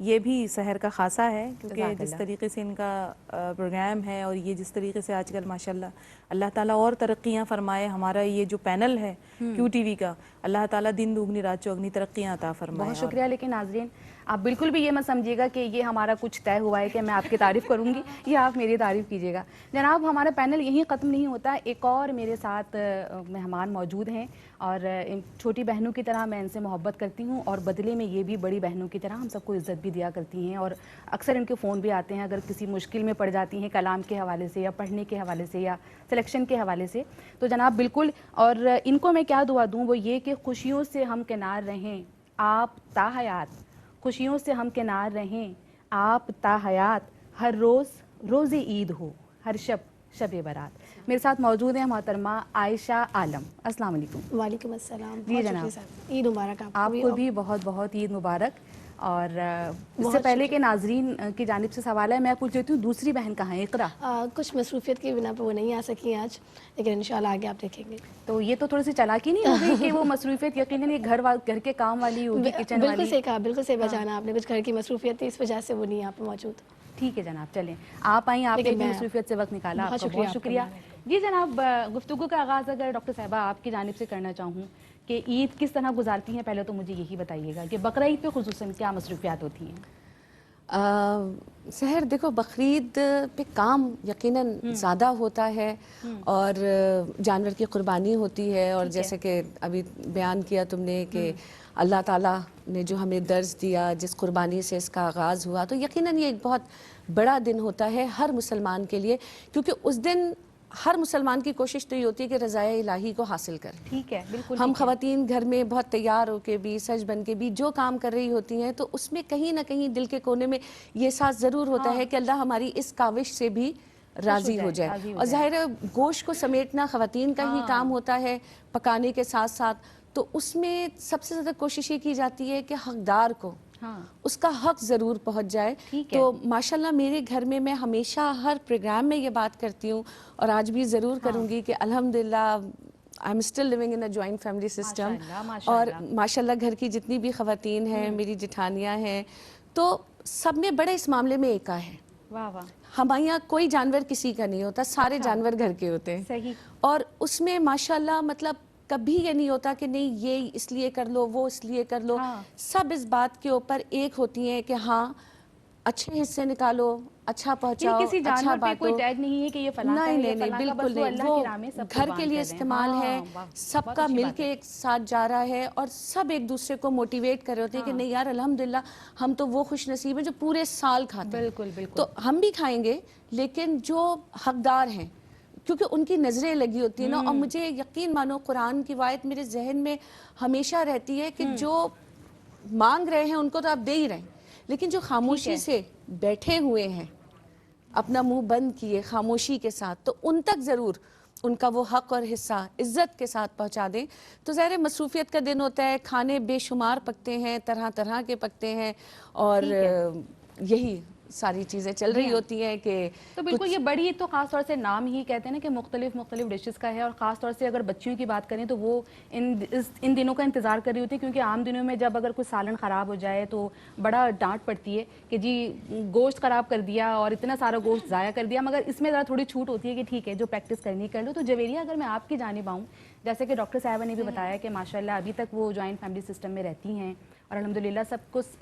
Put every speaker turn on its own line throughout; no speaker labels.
یہ بھی سحر کا خاصہ ہے، کیونکہ
جزاک
جس
اللہ۔
طریقے سے ان کا پروگرام ہے اور یہ جس طریقے سے آج کل ماشاءاللہ اللہ تعالیٰ اور ترقیاں فرمائے، ہمارا یہ جو پینل ہے کیو ٹی وی کا، اللہ تعالیٰ دن دوگنی رات چوگنی ترقیاں عطا فرمائے۔
بہت شکریہ، لیکن ناظرین آپ بالکل بھی یہ مت سمجھیے گا کہ یہ ہمارا کچھ طے ہوا ہے کہ میں آپ کی تعریف کروں گی یا آپ میری تعریف کیجیے گا۔ جناب ہمارا پینل یہیں ختم نہیں ہوتا، ایک اور میرے ساتھ مہمان موجود ہیں اور چھوٹی بہنوں کی طرح میں ان سے محبت کرتی ہوں اور بدلے میں یہ بھی بڑی بہنوں کی طرح ہم سب کو عزت بھی دیا کرتی ہیں، اور اکثر ان کے فون بھی آتے ہیں اگر کسی مشکل میں پڑ جاتی ہیں کلام کے حوالے سے یا پڑھنے کے حوالے سے یا سلیکشن کے حوالے سے۔ تو جناب بالکل، اور ان کو میں کیا دعا دوں وہ یہ کہ خوشیوں سے ہم کنار رہیں آپ تا حیات، خوشیوں سے ہم کنار رہیں آپ تا حیات، ہر روز روز عید ہو، ہر شب شب برات۔ میرے ساتھ موجود ہیں محترمہ عائشہ عالم۔ السلام علیکم۔
وعلیکم السلام۔
جی
بہت
جناب،
شکریہ صاحب، عید مبارک
آپ کو بھی بہت بہت عید مبارک۔ اور اس سے پہلے کہ ناظرین کی جانب سے سوال ہے، میں پوچھ لیتی ہوں دوسری بہن کہاں ہے اقرا؟
کچھ مصروفیت کی بنا پہ وہ نہیں آ سکی آج، لیکن انشاءاللہ آگے آپ دیکھیں گے۔
تو یہ تو تھوڑی سی چالاکی نہیں ہو گئی کہ وہ مصروفیت یقیناً یہ گھر کے کام والی ہوگی، کچن
بالکل
والی؟
صحیح کہا، بالکل صحیح پہچانا آپ نے، کچھ گھر کی مصروفیت تھی اس وجہ سے وہ نہیں یہاں پہ موجود۔
ٹھیک ہے جناب، چلیں آپ آئیں، آپ نے
لیکن
بھی
میں
مصروفیت سے وقت نکالا، آپ
بہت
کا
شکریہ
بہت
آپ کا
شکریہ۔
بلانے
جی جناب، گفتگو کا آغاز اگر ڈاکٹر صاحبہ آپ کی جانب سے کرنا چاہوں کہ عید کس طرح گزارتی ہیں، پہلے تو مجھے یہی بتائیے گا کہ بقرعید پہ خصوصاً کیا مصروفیات ہوتی ہیں؟
سحر دیکھو، بقرعید پہ کام یقیناً زیادہ ہوتا ہے اور جانور کی قربانی ہوتی ہے، اور جیسے کہ ابھی بیان کیا تم نے کہ اللہ تعالیٰ نے جو ہمیں درس دیا، جس قربانی سے اس کا آغاز ہوا، تو یقیناً یہ ایک بہت بڑا دن ہوتا ہے ہر مسلمان کے لیے، کیونکہ اس دن ہر مسلمان کی کوشش تو یہ ہوتی ہے کہ رضائے الہی کو حاصل کریں۔
ٹھیک ہے، بالکل
ہم خواتین گھر میں بہت تیار ہو کے بھی، سج بن کے بھی جو کام کر رہی ہوتی ہیں، تو اس میں کہیں نہ کہیں دل کے کونے میں یہ احساس ضرور ہوتا ہے کہ اللہ ہماری اس کاوش سے بھی راضی ہو جائے۔ اور ظاہر ہے گوشت کو سمیٹنا خواتین کا ہی کام ہوتا ہے پکانے کے ساتھ ساتھ، تو اس میں سب سے زیادہ کوشش یہ کی جاتی ہے کہ حقدار کو اس کا حق ضرور پہنچ جائے۔ تو ماشاءاللہ میرے گھر میں ہمیشہ ہر پروگرام میں یہ بات کرتی ہوں اور آج بھی ضرور کروں گی کہ الحمدللہ I'm still living in a joint family system، اور ماشاءاللہ گھر کی جتنی بھی خواتین ہیں، میری جٹھانیاں ہیں، تو سب میں بڑے اس معاملے میں ایکا ہے۔ ہمارے یہاں کوئی جانور کسی کا نہیں ہوتا، سارے جانور گھر کے ہوتے ہیں، اور اس میں ماشاءاللہ مطلب کبھی یہ نہیں ہوتا کہ نہیں یہ اس لیے کر لو، وہ اس لیے کر لو، سب اس بات کے اوپر ایک ہوتی ہیں کہ ہاں اچھے حصے نکالو، اچھا پہنچاؤ،
کسی
اچھا
جانور پہ
باتو۔
کوئی ٹیگ نہیں ہے کہ یہ فلاں کا ہے یا فلاں کا، بس وہ اللہ کی راہ میں سب
گھر کے لیے استعمال ہے، سب کا مل کے ایک ساتھ جا رہا ہے، اور سب ایک دوسرے کو موٹیویٹ کر رہے ہوتے ہیں کہ نہیں یار الحمدللہ ہم تو وہ خوش نصیب ہیں جو پورے سال کھاتے ہیں۔
بالکل بالکل،
تو ہم بھی کھائیں گے، لیکن جو حقدار ہیں کیونکہ ان کی نظریں لگی ہوتی ہیں نا، اور مجھے یقین مانو قرآن کی آیت میرے ذہن میں ہمیشہ رہتی ہے کہ جو مانگ رہے ہیں ان کو تو آپ دے ہی رہے ہیں، لیکن جو خاموشی سے بیٹھے ہوئے ہیں اپنا منہ بند کیے خاموشی کے ساتھ، تو ان تک ضرور ان کا وہ حق اور حصہ عزت کے ساتھ پہنچا دیں۔ تو ظاہر مصروفیت کا دن ہوتا ہے، کھانے بے شمار پکتے ہیں، طرح طرح کے پکتے ہیں، اور یہی ساری چیزیں چل رہی ہوتی ہیں کہ
تو بالکل یہ بڑی عید تو خاص طور سے نام ہی کہتے ہیں نا کہ مختلف ڈشز کا ہے، اور خاص طور سے اگر بچیوں کی بات کریں تو وہ ان دنوں کا انتظار کر رہی ہوتی ہے، کیونکہ عام دنوں میں جب اگر کوئی سالن خراب ہو جائے تو بڑا ڈانٹ پڑتی ہے کہ جی گوشت خراب کر دیا اور اتنا سارا گوشت ضائع کر دیا، مگر اس میں ذرا تھوڑی چھوٹ ہوتی ہے کہ ٹھیک ہے جو پریکٹس کرنی کر لو۔ تو جویریہ اگر میں آپ کی جانب آؤں، جیسے کہ ڈاکٹر صاحبہ نے بھی بتایا کہ ماشاءاللہ ابھی تک وہ جوائنٹ فیملی سسٹم میں رہتی ہیں اور الحمدللہ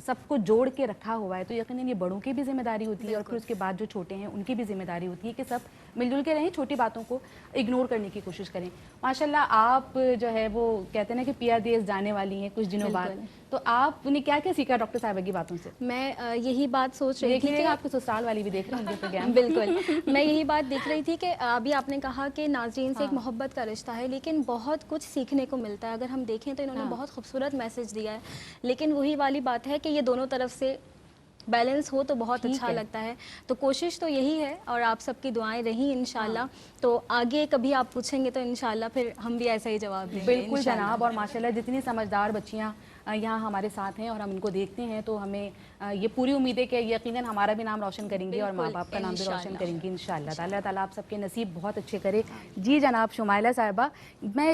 سب کو جوڑ کے رکھا ہوا ہے، تو یقیناً یہ بڑوں کی بھی ذمہ داری ہوتی ہے اور پھر اس کے بعد جو چھوٹے ہیں ان کی بھی ذمہ داری ہوتی ہے کہ سب مل جل کے رہیں، چھوٹی باتوں کو اگنور کرنے کی کوشش کریں۔ ماشاءاللہ آپ جو ہے وہ کہتے ہیں نا کہ پیا دیس جانے والی ہیں کچھ دنوں بعد، تو آپ نے کیا کیا سیکھا ڈاکٹر صاحبہ کی باتوں سے؟
میں یہی بات سوچ رہی تھی کہ
آپ کے سسرال والی بھی دیکھ رہے ہیں پروگرام۔
بالکل، میں یہی بات دیکھ رہی تھی کہ ابھی آپ نے کہا کہ ناظرین سے ایک محبت کا رشتہ ہے، لیکن بہت کچھ سیکھنے کو ملتا ہے۔ اگر ہم دیکھیں تو انہوں نے بہت خوبصورت میسج دیا ہے، لیکن وہی والی بات ہے کہ یہ دونوں طرف سے بیلنس ہو تو بہت اچھا لگتا ہے۔ تو کوشش تو یہی ہے، اور آپ سب کی دعائیں رہیں انشاءاللہ، تو آگے کبھی آپ پوچھیں گے تو انشاءاللہ پھر ہم بھی ایسا ہی جواب دیں گے۔
بالکل جناب، اور ماشاءاللہ جتنی سمجھدار بچیاں یہاں ہمارے ساتھ ہیں اور ہم ان کو دیکھتے ہیں تو ہمیں یہ پوری امید ہے کہ یقیناً ہمارا بھی نام روشن کریں گے اور ماں باپ کا نام بھی روشن کریں گے انشاءاللہ۔ اللہ تعالیٰ آپ سب کے نصیب بہت اچھے کرے۔ جی جناب شمائلہ صاحبہ،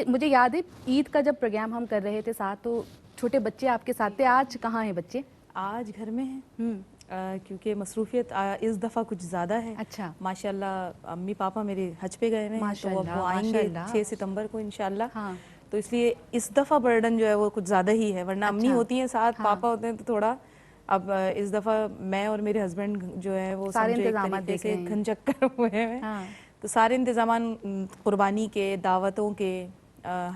مجھے یاد ہے عید کا جب پروگرام ہم کر رہے تھے ساتھ تو چھوٹے بچے آپ کے ساتھ تھے، آج کہاں ہیں بچے؟
آج گھر میں ہیں کیونکہ مصروفیت اس دفعہ کچھ زیادہ ہے.
اچھا.
ماشاءاللہ امی پاپا میرے حج پہ گئے ہوئے ہیں تو اب وہ آئیں گے 6 ستمبر کو انشاءاللہ. تو اس لیے اس دفعہ برڈن جو ہے وہ کچھ زیادہ ہی ہے, ورنہ امی ہوتی ہیں ساتھ, پاپا ہوتے ہیں تو تھوڑا. اب اس دفعہ میں اور میرے ہسبینڈ جو ہے وہ
سارے
سمجھو ایک
انتظامات
طریقے سے
دیکھ رہے ہیں.
کھن چکر ہوئے ہیں. تو سارے انتظامات قربانی کے, دعوتوں کے,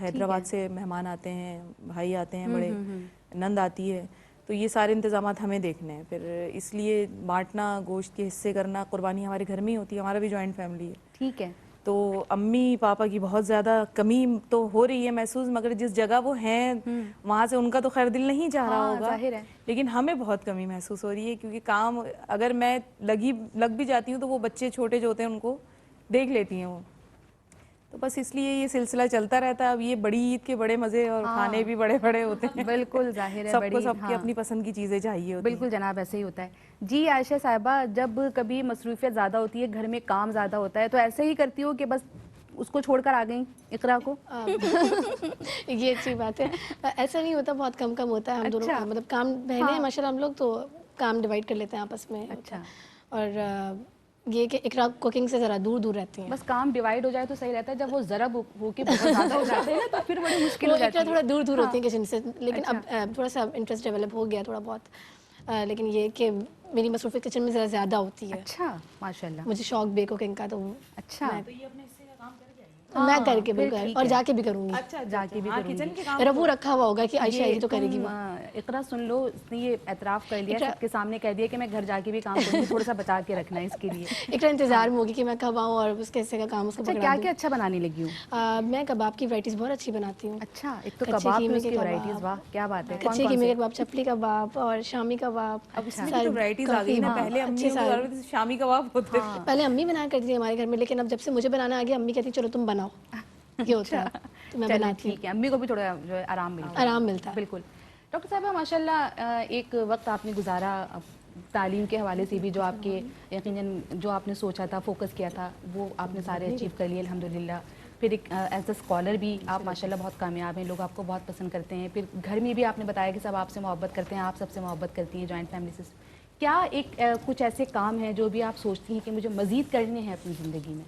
حیدرآباد سے مہمان آتے ہیں, بھائی آتے ہیں بڑے, نند آتی ہے, تو یہ سارے انتظامات ہمیں دیکھنے ہیں. پھر اس لیے بانٹنا, گوشت کے حصے کرنا, قربانی ہمارے گھر میں ہی ہوتی ہے, ہمارا بھی جوائنٹ فیملی ہے.
ٹھیک ہے.
تو امی پاپا کی بہت زیادہ کمی تو ہو رہی ہے محسوس, مگر جس جگہ وہ ہیں وہاں سے ان کا تو خیر دل نہیں چاہ رہا ہوگا, لیکن ہمیں بہت کمی محسوس ہو رہی ہے کیونکہ کام اگر میں لگ بھی جاتی ہوں تو وہ بچے چھوٹے جو ہوتے ہیں ان کو دیکھ لیتی ہیں وہ. تو بس اس لیے یہ سلسلہ چلتا رہتا ہے. اب یہ بڑی عید کے بڑے مزے اور کھانے بھی بڑے بڑے ہوتے ہیں.
بالکل ظاہر ہے,
سب کو سب کی اپنی پسند کی چیزیں چاہیے ہوتی ہیں.
بالکل جناب, ایسے ہی ہوتا ہے. جی عائشہ صاحبہ, جب کبھی مصروفیت زیادہ ہوتی ہے, گھر میں کام زیادہ ہوتا ہے, تو ایسے ہی کرتی ہو کہ بس اس کو چھوڑ کر آ گئیں اقرا کو؟
یہ اچھی بات ہے. ایسا نہیں ہوتا, بہت کم ہوتا ہے. ہم دونوں مطلب کام بہنیں ہیں ماشاءاللہ, ہم لوگ تو کام ڈیوائڈ کر لیتے ہیں آپس میں.
اچھا.
اور یہ کہ اقرا کوکنگ سے ذرا دور دور رہتی ہیں.
بس کام ڈیوائڈ ہو جائے تو صحیح رہتا ہے, جب وہ ضرب ہو کے بہت زیادہ ہو جاتے ہیں تو پھر بڑی مشکل ہو جاتی ہے.
تھوڑا دور دور ہوتی ہیں کچن سے, لیکن اب تھوڑا سا انٹرسٹ ڈیولپ ہو گیا تھوڑا بہت. لیکن یہ کہ میری مصروفیت کچن میں ذرا زیادہ ہوتی ہے.
اچھا ماشاءاللہ.
مجھے شوق بھی کوکنگ کا, تو
اچھا
میں کر کے بالکل, اور جا کے بھی کروں گی.
اچھا, جا کے بھی کروں گی.
میرا وہ رکھا ہوا ہوگا کہ عائشہ یہ تو کرے گی.
اقرا سن لو, اس نے یہ اعتراف کر لیا, سب کے سامنے کہہ دیا کہ میں گھر جا کے بھی کام کروں گی, تھوڑا سا بچا کے رکھنا ہے اس کے لیے.
اقرا انتظار میں ہوگی کہ میں کب آؤں اور اس کے حصے کا کام اس کو پکڑا دوں.
کیا کیا اچھا بنانے لگی ہوں؟
میں کباب کی ورائٹیز بہت اچھی بناتی ہوں.
اچھا, ایک تو کباب کی اس کی ورائٹیز, واہ کیا بات ہے.
کچے قیمے کباب, چپلی کباب اور شامی کباب.
اب اس میں تو ورائٹیز آ گئی نا, پہلے امی شامی کباب ہوتے تھے.
پہلے امی بنایا کرتی تھی ہمارے گھر میں, لیکن اب جب سے مجھے بنانا آ گیا, امی کہتی چلو تم بناؤ. یہ ہوتا ہے تو میں بناتی ہوں.
ٹھیک ہے, امی کو بھی تھوڑا جو ہے آرام ملتا ہے. بالکل. ڈاکٹر صاحبہ ماشاءاللہ ایک وقت آپ نے گزارا تعلیم کے حوالے سے بھی, جو آپ کے یقیناً جو آپ نے سوچا تھا, فوکس کیا تھا, وہ آپ نے سارے اچیو کر لیے الحمدللہ. پھر ایک ایز اے اسکالر بھی آپ ماشاءاللہ بہت کامیاب ہیں, لوگ آپ کو بہت پسند کرتے ہیں. پھر گھر میں بھی آپ نے بتایا کہ سب آپ سے محبت کرتے ہیں, آپ سب سے محبت کرتی ہیں جوائنٹ فیملی سے. کیا ایک کچھ ایسے کام ہیں جو بھی آپ سوچتی ہیں کہ مجھے مزید کرنے ہیں اپنی زندگی میں,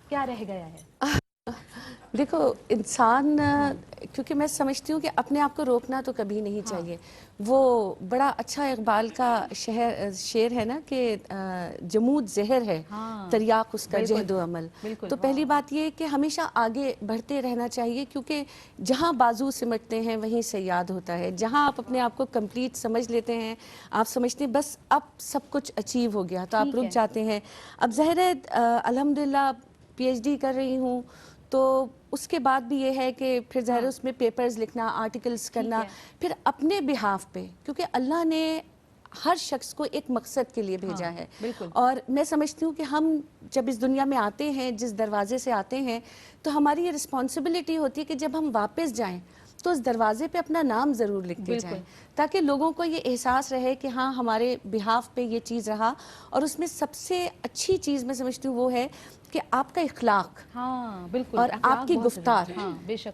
کیا رہ گیا ہے؟
دیکھو انسان, کیونکہ میں سمجھتی ہوں کہ اپنے آپ کو روکنا تو کبھی نہیں چاہیے. وہ بڑا اچھا اقبال کا شعر ہے نا کہ جمود زہر ہے, تریاق اس کا جہد و عمل. تو پہلی بات یہ ہے کہ ہمیشہ آگے بڑھتے رہنا چاہیے, کیونکہ جہاں بازو سمٹتے ہیں وہیں سے یاد ہوتا ہے. جہاں آپ اپنے آپ کو کمپلیٹ سمجھ لیتے ہیں, آپ سمجھتے ہیں بس اب سب کچھ اچیو ہو گیا, تو آپ رک جاتے ہیں. اب ظاہر ہے الحمدللہ پی ایچ ڈی کر رہی ہوں, تو اس کے بعد بھی یہ ہے کہ پھر ظاہر اس میں پیپرز لکھنا, آرٹیکلز کرنا, پھر اپنے بہاف پہ, کیونکہ اللہ نے ہر شخص کو ایک مقصد کے لیے بھیجا ہے. اور میں سمجھتی ہوں کہ ہم جب اس دنیا میں آتے ہیں, جس دروازے سے آتے ہیں, تو ہماری یہ رسپانسبلٹی ہوتی ہے کہ جب ہم واپس جائیں تو اس دروازے پہ اپنا نام ضرور لکھتے جائیں, تاکہ لوگوں کو یہ احساس رہے کہ ہاں ہمارے بہاف پہ یہ چیز رہا. اور اس میں سب سے اچھی چیز میں سمجھتی ہوں وہ ہے کہ آپ کا اخلاق, اور آپ کی گفتار.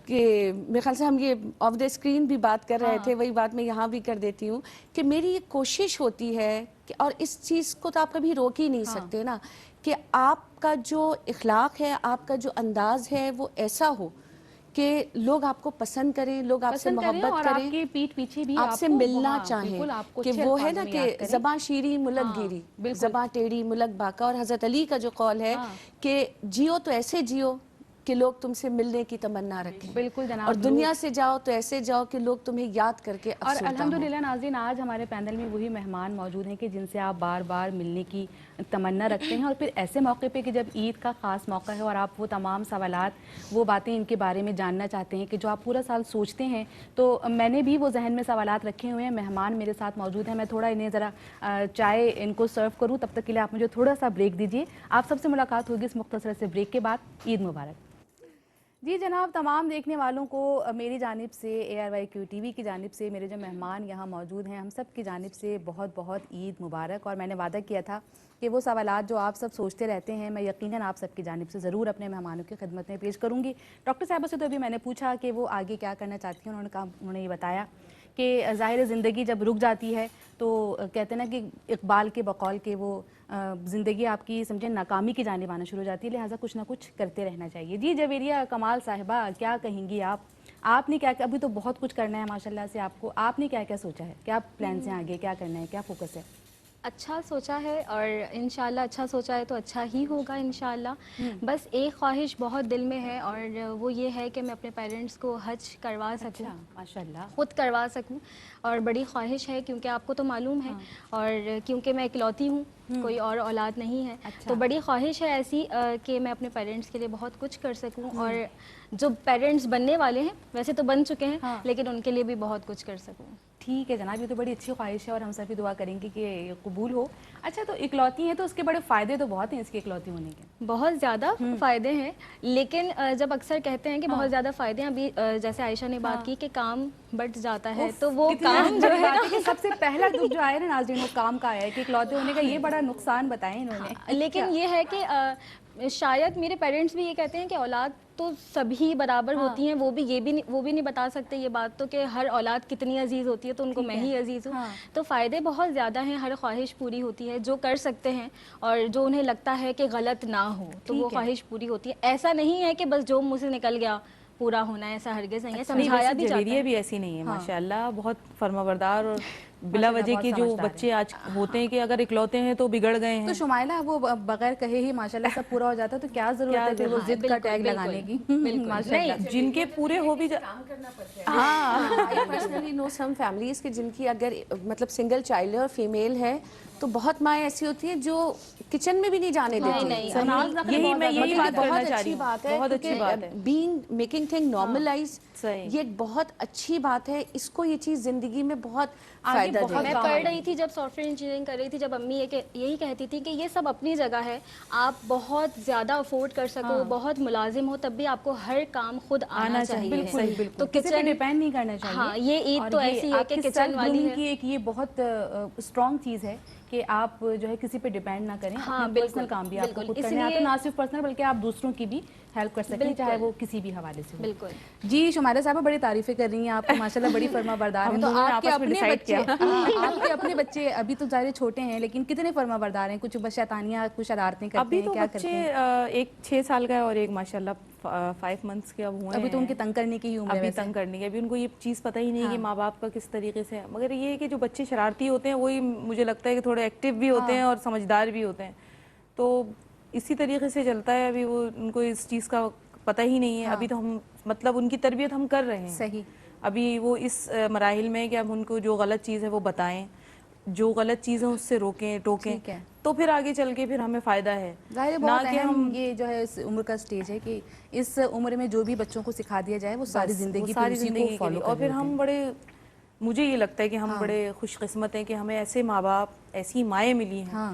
کہ میرے خیال سے ہم یہ آف دا اسکرین بھی بات کر رہے تھے, وہی بات میں یہاں بھی کر دیتی ہوں کہ میری یہ کوشش ہوتی ہے کہ, اور اس چیز کو تو آپ کبھی روک ہی نہیں سکتے نا, کہ آپ کا جو اخلاق ہے, آپ کا جو انداز ہے, وہ ایسا ہو کہ لوگ آپ کو پسند کریں, لوگ آپ سے محبت کریں, آپ سے ملنا چاہیں. کہ وہ ہے نا کہ زباں شیریں ملک گیری, زباں ٹیڑھی ملک باقا. اور حضرت علی کا جو قول ہے کہ جیو تو ایسے جیو کہ لوگ تم سے ملنے کی تمنا رکھیں,
بالکل جناب.
اور دنیا سے جاؤ تو ایسے جاؤ کہ لوگ تمہیں یاد کر کے افسردہ ہوں.
اور الحمدللہ ناظرین, آج ہمارے پینل میں وہی مہمان موجود ہیں کہ جن سے آپ بار بار ملنے کی تمنا رکھتے ہیں, اور پھر ایسے موقع پہ کہ جب عید کا خاص موقع ہے اور آپ وہ تمام سوالات, وہ باتیں ان کے بارے میں جاننا چاہتے ہیں کہ جو آپ پورا سال سوچتے ہیں. تو میں نے بھی وہ ذہن میں سوالات رکھے ہوئے ہیں. مہمان میرے ساتھ موجود ہیں, میں تھوڑا انہیں ذرا چائے ان کو سرو کروں, تب تک کے لیے آپ مجھے تھوڑا سا بریک دیجیے. آپ سب سے ملاقات ہوگی اس مختصر سے بریک کے بعد. عید مبارک. جی جناب, تمام دیکھنے والوں کو میری جانب سے, ARYQ TV کی جانب سے, میرے جو مہمان یہاں موجود ہیں, ہم سب کی جانب سے بہت بہت عید مبارک. اور میں نے وعدہ کیا تھا کہ وہ سوالات جو آپ سب سوچتے رہتے ہیں, میں یقیناً آپ سب کی جانب سے ضرور اپنے مہمانوں کی خدمت میں پیش کروں گی. ڈاکٹر صاحبہ سے تو ابھی میں نے پوچھا کہ وہ آگے کیا کرنا چاہتی ہیں, انہوں نے یہ بتایا کہ ظاہر زندگی جب رک جاتی ہے تو کہتے ہیں نا کہ اقبال کے بقول کے وہ زندگی آپ کی سمجھیں ناکامی کی جانب آنا شروع ہو جاتی ہے، لہٰذا کچھ نہ کچھ کرتے رہنا چاہیے. جی جویریہ کمال صاحبہ کیا کہیں گی آپ نے کیا ابھی تو بہت کچھ کرنا ہے ماشاءاللہ سے آپ نے کیا کیا سوچا ہے، کیا پلانس ہیں آگے، کیا کرنا ہے، کیا فوکس ہے؟
اچھا سوچا ہے اور انشاءاللہ اچھا سوچا ہے تو اچھا ہی ہوگا انشاءاللہ. بس ایک خواہش بہت دل میں ہے اور وہ یہ ہے کہ میں اپنے پیرنٹس کو حج کروا سکوں،
ماشاءاللہ
خود کروا سکوں. اور بڑی خواہش ہے کیونکہ آپ کو تو معلوم ہے اور کیونکہ میں اکلوتی ہوں، کوئی اور اولاد نہیں ہے، تو بڑی خواہش ہے ایسی کہ میں اپنے پیرنٹس کے لیے بہت کچھ کر سکوں. اور جو پیرنٹس بننے والے ہیں ویسے تو بن چکے ہیں لیکن ان کے لیے بھی بہت کچھ کر سکوں.
ٹھیک ہے جناب، یہ تو بڑی اچھی خواہش ہے اور ہم سب بھی دعا کریں گے کہ یہ قبول ہو. اچھا تو اکلوتی ہیں تو اس کے بڑے فائدے تو بہت ہیں اس کے اکلوتی ہونے کے.
بہت زیادہ فائدے ہیں، لیکن جب اکثر کہتے ہیں کہ بہت زیادہ فائدے ہیں، ابھی جیسے عائشہ نے بات کی کہ کام بٹ جاتا ہے، تو وہ کام جو ہے
کہ سب سے پہلا دکھ جو آیا نا ناظرین وہ کام کا آیا ہے کہ اکلوتے ہونے کا یہ بڑا نقصان بتائیں انہوں نے.
لیکن یہ ہے کہ شاید میرے پیرنٹس بھی یہ کہتے ہیں کہ اولاد تو سبھی برابر ہوتی ہیں، وہ بھی نہیں بتا سکتے یہ بات تو کہ ہر اولاد کتنی عزیز ہوتی ہے، تو ان کو میں ہی عزیز ہوں. تو فائدے بہت زیادہ ہیں، ہر خواہش پوری ہوتی ہے، جو کر سکتے ہیں اور جو انہیں لگتا ہے کہ غلط نہ ہو تو وہ خواہش پوری ہوتی ہے. ایسا نہیں ہے کہ بس جو منہ سے نکل گیا پورا ہونا ہے، ایسا ہرگز نہیں ہے. سمجھایا بھی جاتا ہے.
بھی ایسی نہیں ہے ماشاءاللہ، بہت فرمانبردار اور بلا وجہ کے جو بچے آج ہوتے ہیں کہ اگر اکلوتے ہیں تو بگڑ گئے ہیں.
تو شمائلہ وہ بغیر کہے ہی ماشاءاللہ سب پورا ہو جاتا ہے، تو کیا ضرورت ہے پھر وہ ضد کا ٹیگ لگانے کی؟
نہیں،
جن کے پورے ہو بھی
I personally know some families کہ جن کی اگر مطلب سنگل چائلڈ ہے اور فیمیل ہے تو بہت مائیں ایسی ہوتی ہیں جو کچن میں بھی نہیں جانے دیتی.
یہی بات کرنا
بہت
چاہ
اچھی
رہی
بات ہے،
بہت اچھی بات ہے.
بینگ میکنگ تھنگ نارملائز، یہ ایک بہت اچھی بات ہے. اس کو یہ چیز زندگی میں بہت فائدہ دے.
میں پڑھ رہی تھی جب سافٹ ویئر انجینئرنگ کر رہی تھی، جب امی یہی کہتی تھی کہ یہ سب اپنی جگہ ہے، آپ بہت زیادہ افورڈ کر سکو، بہت ملازم ہو، تب بھی آپ کو ہر کام خود آنا چاہیے.
تو کسی پہ ڈیپینڈ نہیں کرنا چاہیے.
ہاں، یہ عید تو ایسی ہے کہ کچن والی ہے
کی ایک یہ بہت اسٹرانگ چیز ہے کہ آپ جو ہے کسی پہ ڈیپینڈ نہ کریں. اپنے پرسنل کام بھی آپ کو خود کرنے آتے، نہ صرف پرسنل بلکہ آپ دوسروں کی بھی ہیلپ کر سکیں، چاہے وہ کسی بھی حوالے سے ہو.
بالکل.
جی شمائلہ صاحبہ بڑی تعریفیں کر رہی ہیں آپ کو، ماشاءاللہ بڑی فرما بردار ہیں. تو آپ کے اپنے بچے ابھی تو ظاہر چھوٹے ہیں لیکن کتنے فرما بردار ہیں؟ کچھ شیطانیاں کچھ شرارتیں کرتے ہیں، کیا کرتے ہیں؟
ایک 6 سال کا ہے اور ایک ماشاءاللہ 5 months کے اب ہوئے ہیں.
ابھی تو ان کے تنگ کرنے کی ہی عمر ہے.
ابھی تنگ کرنے کی، ابھی ان کو یہ چیز پتہ ہی نہیں کہ ماں باپ کا کس طریقے سے. مگر یہ ہے کہ جو بچے شرارتی ہوتے ہیں وہی مجھے لگتا ہے کہ تھوڑے ایکٹیو بھی ہوتے ہیں اور سمجھدار بھی ہوتے ہیں. تو اسی طریقے سے چلتا ہے. ابھی وہ ان کو اس چیز کا پتہ ہی نہیں ہے. ابھی تو ہم مطلب ان کی تربیت ہم کر رہے ہیں.
صحیح.
ابھی وہ اس مراحل میں کہ اب ان کو جو غلط چیز ہے وہ بتائیں، جو غلط چیزیں اس سے روکیں ٹوکیں، تو پھر آگے چل کے پھر ہمیں فائدہ ہے.
ظاہر بہت اہم یہ جو ہے اس عمر کا سٹیج ہے کہ اس عمر میں جو بھی بچوں کو سکھا دیا جائے وہ ساری زندگی کو فالو کریں.
اور پھر ہم بڑے، مجھے یہ لگتا ہے کہ ہم بڑے خوش قسمت ہیں کہ ہمیں ایسے ماں باپ، ایسی مائیں ملی ہیں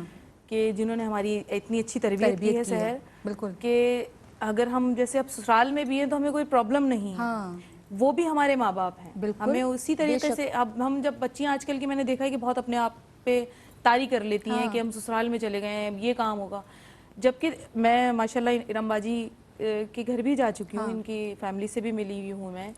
کہ جنہوں نے ہماری اتنی اچھی تربیت کی ہے سحر.
بالکل.
کہ اگر ہم جیسے اب سسرال میں بھی ہیں تو ہمیں کوئی پرابلم نہیں ہے، وہ بھی ہمارے ماں باپ ہیں. ہمیں اسی طریقے سے اب ہم جب بچیاں آج کل کی میں نے دیکھا ہے کہ بہت اپنے آپ پہ طاری کر لیتی ہیں کہ ہم سسرال میں چلے گئے ہیں، یہ کام ہوگا. جبکہ میں ماشاءاللہ ارم باجی کے گھر بھی جا چکی ہوں، ان کی فیملی سے بھی ملی ہوئی ہوں میں،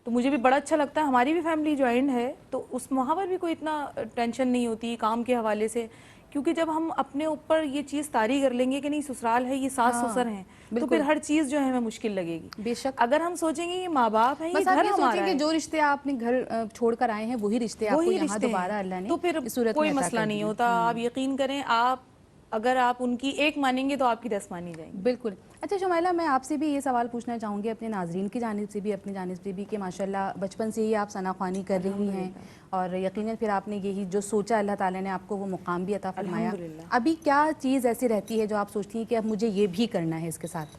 تو مجھے بھی بڑا اچھا لگتا ہے. ہماری بھی فیملی جوائنٹ ہے تو اس وہاں پر بھی کوئی اتنا ٹینشن نہیں ہوتی کام کے حوالے سے. کیونکہ جب ہم اپنے اوپر یہ چیز طاری کر لیں گے کہ نہیں سسرال ہے، یہ ساس سسر ہیں، تو پھر ہر چیز جو ہے ہمیں مشکل لگے گی.
بے شک.
اگر ہم سوچیں گے یہ ماں باپ ہیں، یہ
بس آپ
گھر
یہ
ہمارا
سوچیں کہ
ہے،
جو رشتے آپ اپنے گھر چھوڑ کر آئے ہیں وہی رشتے آپ کو یہاں دوبارہ اللہ نے
تو پھر کوئی مسئلہ نہیں ہوتا. آپ یقین کریں، آپ اگر آپ ان کی ایک مانیں گے تو آپ کی 10 مانی جائیں گی.
بالکل. اچھا شمائلہ، میں آپ سے بھی یہ سوال پوچھنا چاہوں گی اپنے ناظرین کی جانب سے بھی، اپنی جانب سے بھی، کہ ماشاءاللہ بچپن سے ہی آپ ثنا خوانی کر رہی ہیں اور یقیناً پھر آپ نے یہی جو سوچا اللہ تعالیٰ نے آپ کو وہ مقام بھی عطا فرمایا. ابھی کیا چیز ایسی رہتی ہے جو آپ سوچتی ہیں کہ اب مجھے یہ بھی کرنا ہے اس کے ساتھ؟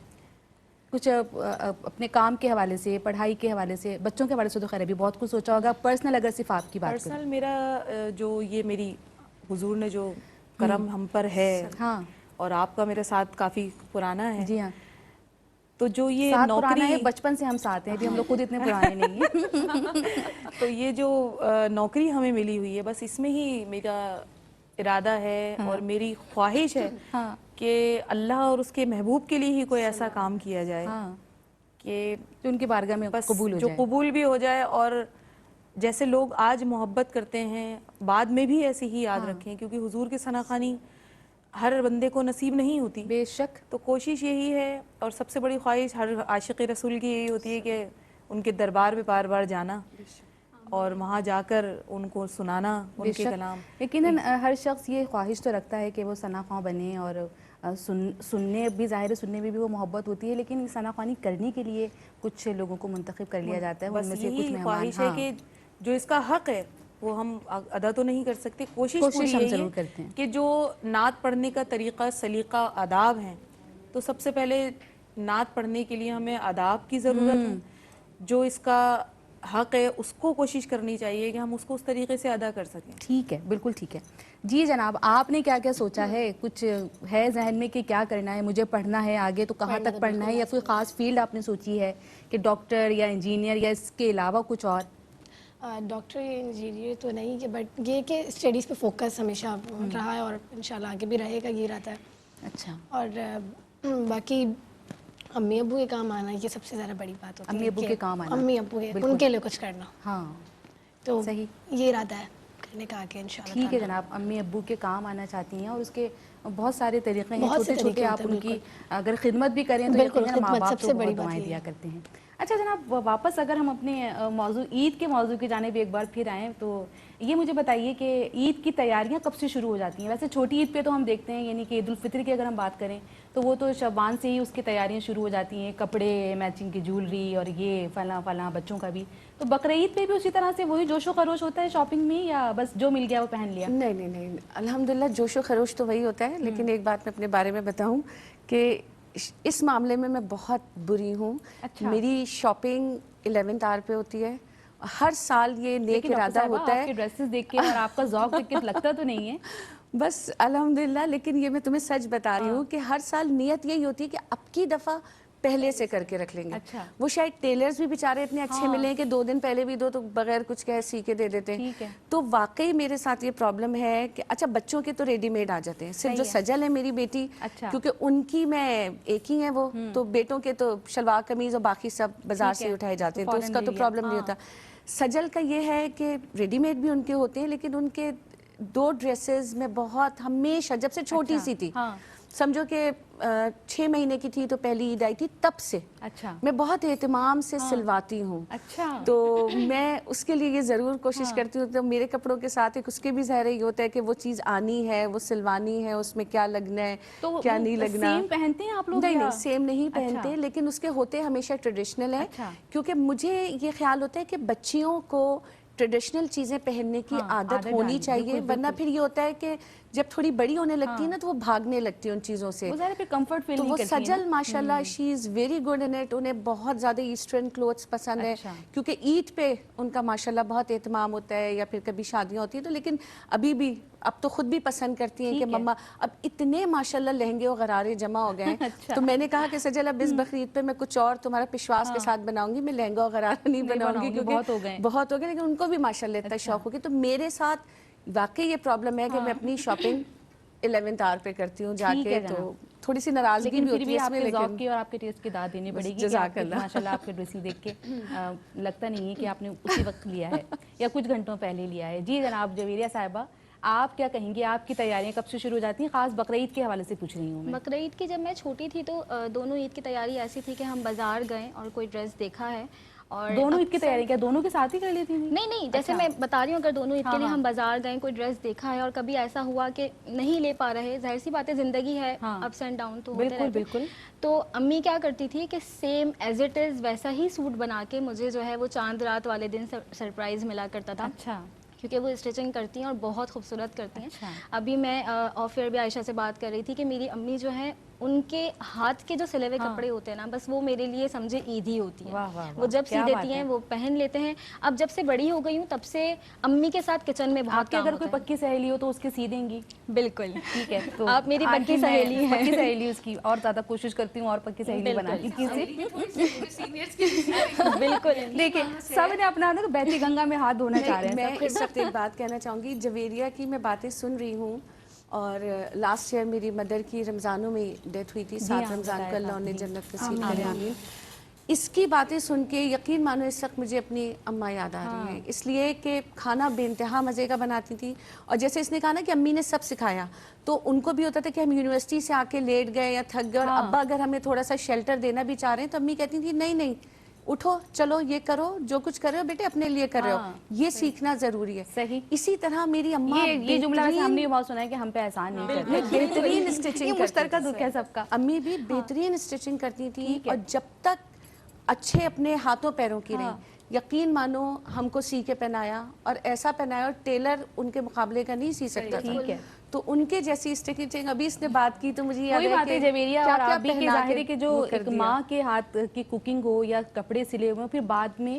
کچھ اپنے کام کے حوالے سے، پڑھائی کے حوالے سے، بچوں کے حوالے سے تو خیر ابھی بہت کچھ سوچا ہوگا. پرسنل اگر صرف آپ کی بات کریں.
پرسنل میرا جو یہ میری حضور نے جو کرم ہم پر ہے اور آپ کا میرے ساتھ کافی پرانا ہے.
جی ہاں.
تو جو یہ
نوکری ہے، بچپن سے ہم ساتھ ہیں، ابھی ہم لوگ خود اتنے پرانے نہیں ہیں.
تو یہ جو نوکری ہمیں ملی ہوئی ہے، بس اس میں ہی میرا ارادہ ہے اور میری خواہش ہے کہ اللہ اور اس کے محبوب کے لیے ہی کوئی ایسا کام کیا جائے کہ
ان کی بارگاہ میں قبول ہو جائے،
جو قبول بھی ہو جائے اور جیسے لوگ آج محبت کرتے ہیں بعد میں بھی ایسے ہی یاد رکھیں، کیونکہ حضور کی ثنا خوانی ہر بندے کو نصیب نہیں ہوتی.
بے شک.
تو کوشش یہی ہے اور سب سے بڑی خواہش ہر عاشق رسول کی یہی ہوتی ہے کہ ان کے دربار میں بار بار جانا اور وہاں جا کر ان کو سنانا ان کے کلام.
یقیناً ہر شخص یہ خواہش تو رکھتا ہے کہ وہ ثنا خواں بنے، اور سننے بھی ظاہر ہے، سننے میں بھی وہ محبت ہوتی ہے، لیکن ثنا خوانی کرنے کے لیے کچھ لوگوں کو منتخب کر لیا جاتا ہے. ان
بس
میں سے کچھ
یہی
مہمان
خواہش ہے کہ جو اس کا حق ہے وہ ہم ادا تو نہیں کر سکتے، کوشش پوری
ہم
یہی
ضرور
ہے
کرتے ہیں
کہ جو نعت پڑھنے کا طریقہ، سلیقہ، آداب ہیں، تو سب سے پہلے نعت پڑھنے کے لیے ہمیں آداب کی ضرورت ہے. جو اس کا حق ہے اس کو کوشش کرنی چاہیے کہ ہم اس کو اس طریقے سے ادا کر سکیں.
ٹھیک ہے، بالکل ٹھیک ہے. جی جناب، آپ نے کیا کیا سوچا ہے؟ کچھ ہے ذہن میں کہ کیا کرنا ہے؟ مجھے پڑھنا ہے آگے تو کہاں تک پڑھنا ہے، یا کوئی خاص فیلڈ آپ نے سوچی ہے کہ ڈاکٹر یا انجینئر یا اس کے علاوہ کچھ اور؟
ڈاکٹر یا انجینئر تو نہیں، کہ بٹ یہ کہ اسٹڈیز پہ فوکس ہمیشہ رہا ہے اور انشاءاللہ آگے بھی رہے گا، یہ رہتا ہے.
اچھا.
اور باقی امی ابو کے کام آنا یہ سب سے زیادہ بڑی بات ہوتی ہے.
امی ابو کے کام آنا،
امی ابو کے ان کے لیے کچھ کرنا.
ہاں
تو
صحیح،
یہ ارادہ ہے کرنے کا آگے انشاءاللہ.
ٹھیک ہے جناب. امی ابو کے کام آنا چاہتی ہیں اور اس کے بہت سارے طریقے ہیں، چھوٹے چھوٹے. آپ ان کی اگر خدمت بھی کریں تو یقیناً ماں باپ تو بہت دعائیں دیا کرتے ہیں. اچھا جناب، واپس اگر ہم اپنے موضوع عید کے موضوع کی جانب ایک بار پھر آئیں تو یہ مجھے بتائیے کہ عید کی تیاریاں کب سے شروع ہو جاتی ہیں؟ ویسے چھوٹی عید پہ تو ہم دیکھتے ہیں، یعنی کہ عید الفطر کی اگر ہم بات کریں تو وہ تو شعبان سے ہی اس کی تیاریاں شروع ہو جاتی ہیں، کپڑے، میچنگ کی جیولری اور یہ فلاں فلاں بچوں کا بھی. تو بقرعید پہ بھی اسی طرح سے وہی جوش و خروش ہوتا ہے شاپنگ میں، یا بس جو مل گیا وہ پہن لیا؟
نہیں، الحمدللہ جوش و خروش تو وہی ہوتا ہے. لیکن ایک بات میں اپنے بارے میں بتاؤں کہ اس معاملے میں بہت بری ہوں. میری شاپنگ 11th آور پہ ہوتی ہے. ہر سال یہ نیک ارادہ ہوتا ہے.
آپ کے ڈریسز دیکھ کے اور آپ کا ذوق دیکھ کے لگتا تو نہیں ہے.
بس الحمدللہ. لیکن یہ میں تمہیں سچ بتا رہی ہوں کہ ہر سال نیت یہی ہوتی ہے کہ اب کی دفعہ پہلے سے کر کے رکھ لیں گے.
اچھا.
وہ شاید ٹیلرز بھی بیچارے اتنے اچھے ملے کہ 2 دن پہلے بھی دو تو بغیر کچھ کہے سی کے دے دیتے ہیں. تو واقعی میرے ساتھ یہ پرابلم ہے کہ اچھا بچوں کے تو ریڈی میڈ آ جاتے ہیں. صرف جو سجل ہے میری بیٹی، کیونکہ ان کی میں ایک ہی ہے وہ، تو بیٹوں کے تو شلوار قمیض اور باقی سب بازار سے اٹھائے جاتے ہیں، تو اس کا تو پرابلم نہیں ہوتا. سجل کا یہ ہے کہ ریڈی میڈ بھی ان کے ہوتے ہیں، لیکن ان کے 2 ڈریسز میں بہت ہمیشہ جب سے چھوٹی سی تھی، سمجھو کہ 6 مہینے کی تھی تو پہلی عید آئی تھی، تب سے میں بہت اہتمام سے سلواتی ہوں. تو میں اس کے لیے یہ ضرور کوشش کرتی ہوں. تو میرے کپڑوں کے ساتھ ایک اس کے بھی ظاہر یہ ہوتا ہے کہ وہ چیز آنی ہے، وہ سلوانی ہے، اس میں کیا لگنا ہے کیا نہیں لگنا.
سیم پہنتے ہیں آپ لوگ؟
نہیں، سیم نہیں پہنتے، لیکن اس کے ہوتے ہمیشہ ٹریڈیشنل ہے. کیونکہ مجھے یہ خیال ہوتا ہے کہ بچیوں کو ٹریڈیشنل چیزیں پہننے کی عادت ہونی چاہیے، ورنہ پھر یہ ہوتا ہے کہ جب تھوڑی بڑی ہونے لگتی ہے نا تو وہ بھاگنے لگتی ہے ان چیزوں سے. تو وہ سجل ماشاءاللہ she is very good in it. انہیں بہت زیادہ ایسٹرن کلوتھس پسند ہے، کیونکہ عید پہ ان کا ماشاءاللہ بہت اہتمام ہوتا ہے، یا پھر کبھی شادیاں ہوتی ہیں تو. لیکن ابھی بھی اب تو خود بھی پسند کرتی ہیں کہ مما اب اتنے ماشاءاللہ لہنگے و غرارے جمع ہو گئے ہیں. تو میں نے کہا کہ سجل اب اس بقرعید پہ میں کچھ اور تمہارا پشواس کے ساتھ بناؤں گی، میں لہنگا و غرارہ نہیں بناؤں گی کیونکہ بہت ہو گئے. لیکن ان کو بھی ماشاءاللہ اتنا شوق ہو گیا. تو میرے ساتھ واقعی یہ پرابلم ہے کہ میں اپنی شاپنگ 11th آور پہ کرتی ہوں جا کے. تو تھوڑی سی ناراضگی بھی ہوتی ہے اس میں، لیکن
ذوق کی اور آپ کے ٹیسٹ کی داد دینی پڑے گی.
جزاک اللہ.
ماشاءاللہ آپ کے ڈریسنگ دیکھ کے لگتا نہیں ہے کہ آپ نے اسی وقت لیا ہے یا کچھ گھنٹوں پہلے لیا ہے. جی جناب جویریہ صاحبہ، آپ کیا کہیں گے؟ آپ کی تیاریاں کب سے شروع ہو جاتی ہیں؟ خاص بقرعید کے حوالے سے پوچھ رہی ہوں میں.
بقرعید کی جب میں چھوٹی تھی تو دونوں عید کی تیاری ایسی تھی کہ ہم بازار گئے اور کوئی ڈریس دیکھا ہے. اور
دونوں عید کی تیاری کیا دونوں کے ساتھ ہی کر لیتی تھی؟
نہیں، جیسے میں بتا رہی ہوں، اگر دونوں عید کے لیے ہم بازار گئے، کوئی ڈریس دیکھا ہے اور کبھی ایسا ہوا کہ نہیں لے پا رہے، ظاہر سی بات ہے زندگی ہے، اپس اینڈ ڈاؤن تو ہوتے رہتے.
بالکل.
تو امی کیا کرتی تھی کہ سیم ایز اٹ از ویسا ہی سوٹ بنا کے مجھے جو ہے وہ چاند رات والے دن سرپرائز ملا کرتا تھا.
اچھا.
کیونکہ وہ اسٹیچنگ کرتی ہیں اور بہت خوبصورت کرتی ہیں. ابھی میں آف ایئر بھی عائشہ سے بات کر رہی تھی کہ میری امی جو ہیں ان کے ہاتھ کے جو سلے ہوئے کپڑے ہوتے ہیں نا، بس وہ میرے لیے سمجھے عید ہی ہوتی ہے. وہ جب سی دیتی ہیں وہ پہن لیتے ہیں. اب جب سے بڑی ہو گئی ہوں تب سے امی کے ساتھ کچن میں بہت کام ہوتا ہے.
اگر کوئی پکی سہیلی ہو تو اس کے سی دیں گی؟
بالکل
ٹھیک ہے. تو
آپ میری پکی سہیلی ہیں.
پکی سہیلی اس کی اور زیادہ کوشش کرتی ہوں اور پکی سہیلی بنانے کی سے. بالکل. دیکھیں سب نے اپنا بہتی گنگا میں ہاتھ دھونا چاہ رہے ہیں.
میں اس وقت ایک بات کہنا چاہوں گی. جویریہ کی میں باتیں سن رہی ہوں، اور لاسٹ ایئر میری مدر کی رمضانوں میں ڈیتھ ہوئی تھی. 7 رمضان کو اللہ انہیں جنت نصیب کرے، آمین. اس کی باتیں سن کے یقین مانو اس وقت مجھے اپنی اماں یاد آ رہی ہیں، اس لیے کہ کھانا بے انتہا مزے کا بناتی تھی. اور جیسے اس نے کہا نا کہ امی نے سب سکھایا، تو ان کو بھی ہوتا تھا کہ ہم یونیورسٹی سے آ کے لیٹ گئے یا تھک گئے، اور ابا اگر ہمیں تھوڑا سا شیلٹر دینا بھی چاہ رہے ہیں تو امی کہتی تھی نہیں نہیں اٹھو چلو یہ کرو، جو کچھ کر رہے ہو بیٹے اپنے لیے کر رہے ہو، یہ سیکھنا ضروری ہے.
صحیح.
اسی طرح میری اماں
یہ جملہ ویسے ہم نے بہت سنا ہے کہ ہم پہ احسان نہیں کرتے،
بہترین اسٹچنگ
یہ مشترکہ دکھ ہے سب کا.
امی بھی بہترین اسٹچنگ کرتی تھی، اور جب تک اچھے اپنے ہاتھوں پیروں کی رہیں، یقین مانو ہم کو سی کے پہنایا، اور ایسا پہنایا اور ٹیلر ان کے مقابلے کا نہیں سی سکتا تھا. تو ان کے جیسی اسٹچنگ، ابھی اس نے بات کی تو مجھے یاد ہے کہ
جویریہ اور آپ بھی کے ظاہر ہے کہ جو
کر
ایک
دیا.
ماں کے ہاتھ کی کوکنگ ہو یا کپڑے سلے ہوئے پھر بعد میں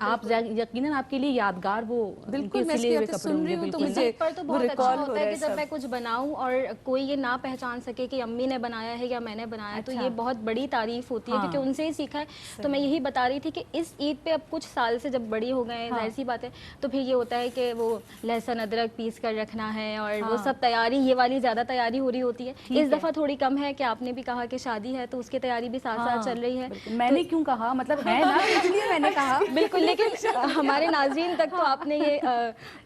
آپ یقیناً آپ کے لیے یادگار وہ
بالکل میں
سلے ہوئے
سے
کپڑے
سن
ہوں
رہی
گے.
ہوں تو
بالکل
مجھے
پر تو
وہ
بہت اچھا
ریکال ہو
ہوتا
رہا
ہے
ہے
کہ جب
سب.
میں کچھ بناؤں اور کوئی یہ نہ پہچان سکے کہ امی نے بنایا ہے یا میں نے بنایا، تو یہ بہت بڑی تعریف ہوتی ہے کیونکہ ان سے ہی سیکھا ہے. تو میں یہی بتا رہی تھی کہ اس عید پہ اب کچھ سال سے جب بڑی ہو گئے ہیں، ظاہر سی بات ہے، تو پھر یہ ہوتا ہے کہ وہ لہسن ادرک پیس کر رکھنا ہے، اور وہ سب تیاری، یہ والی زیادہ تیاری ہو رہی ہوتی ہے. اس دفعہ تھوڑی کم ہے کہ آپ نے بھی کہا کہ شادی ہے تو اس کی تیاری بھی ساتھ ساتھ چل رہی ہے.
میں نے کیوں کہا، مطلب ہے نا اس لیے میں نے کہا
بالکل، لیکن ہمارے ناظرین تک تو آپ نے یہ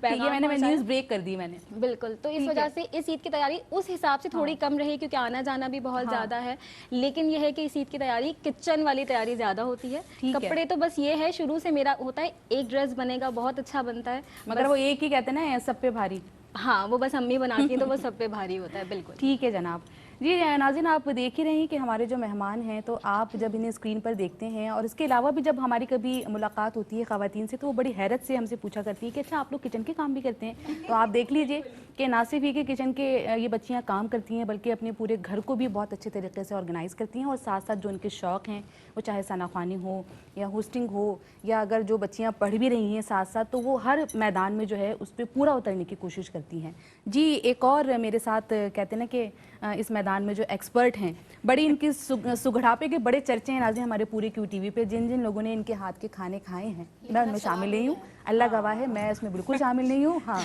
پیغام
میں نے نیوز بریک کر دی میں نے.
بالکل. تو اس وجہ سے اس عید کی تیاری اس حساب سے تھوڑی کم رہی کیونکہ آنا جانا بھی بہت زیادہ ہے، لیکن یہ ہے کہ اس عید کی تیاری کچن والی تیاری زیادہ ہوتی ہے. کپڑے تو بس یہ ہے شروع سے میرا ہوتا ہے ایک ڈریس بنے گا بہت اچھا بنتا ہے،
مگر وہ ایک ہی کہتے ہیں نا سب پہ بھاری.
ہاں وہ بس امی بناتی ہیں تو وہ سب پہ بھاری ہوتا ہے. بالکل
ٹھیک ہے جناب. جی ناظرین، آپ دیکھ ہی رہے ہیں کہ ہمارے جو مہمان ہیں تو آپ جب انہیں اسکرین پر دیکھتے ہیں، اور اس کے علاوہ بھی جب ہماری کبھی ملاقات ہوتی ہے خواتین سے تو وہ بڑی حیرت سے ہم سے پوچھا کرتی ہے کہ اچھا آپ لوگ کچن کے کام بھی کرتے ہیں. تو آپ دیکھ لیجئے کہ نہ صرف یہ کہ کچن کے یہ بچیاں کام کرتی ہیں بلکہ اپنے پورے گھر کو بھی بہت اچھے طریقے سے آرگنائز کرتی ہیں، اور ساتھ ساتھ جو ان کے شوق ہیں وہ چاہے ثنا خوانی ہو یا ہوسٹنگ ہو، یا اگر جو بچیاں پڑھ بھی رہی ہیں ساتھ ساتھ، تو وہ ہر میدان میں جو ہے اس پہ پورا اترنے کی کوشش کرتی ہیں. جی ایک اور میرے ساتھ کہتے ہیں نا کہ اس میدان میں جو ایکسپرٹ ہیں، بڑی ان کی سگڑاپے کے بڑے چرچے ہیں ناظرین ہمارے پورے کیو ٹی وی پہ. جن جن لوگوں نے ان کے ہاتھ کے کھانے کھائے ہیں میں ان میں شامل نہیں ہوں، اللہ گواہ ہے میں اس میں بالکل شامل نہیں ہوں. ہاں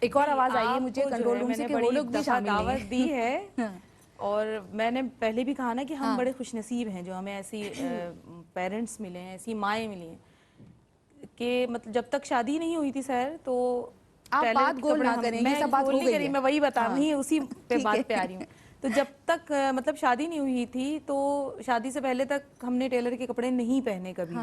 ایک اور آواز آئی ہے مجھے کنٹرول روم سے کہ وہ لوگ بھی شامل نہیں
دعوت دی ہے. اور میں نے پہلے بھی کہا نا کہ ہم بڑے خوش نصیب ہیں جو ہمیں ایسی پیرنٹس ملے ہیں، ایسی مائیں ملی ہیں کہ مطلب جب تک شادی نہیں ہوئی تھی سر تو
آپ بات گول نہ کریں، یہ سب بات ہو گئی ہے.
میں وہی بتا رہی ہوں، اسی پہ بات پہ آ رہی ہوں. تو جب تک مطلب شادی نہیں ہوئی تھی تو شادی سے پہلے تک ہم نے ٹیلر کے کپڑے نہیں پہنے کبھی.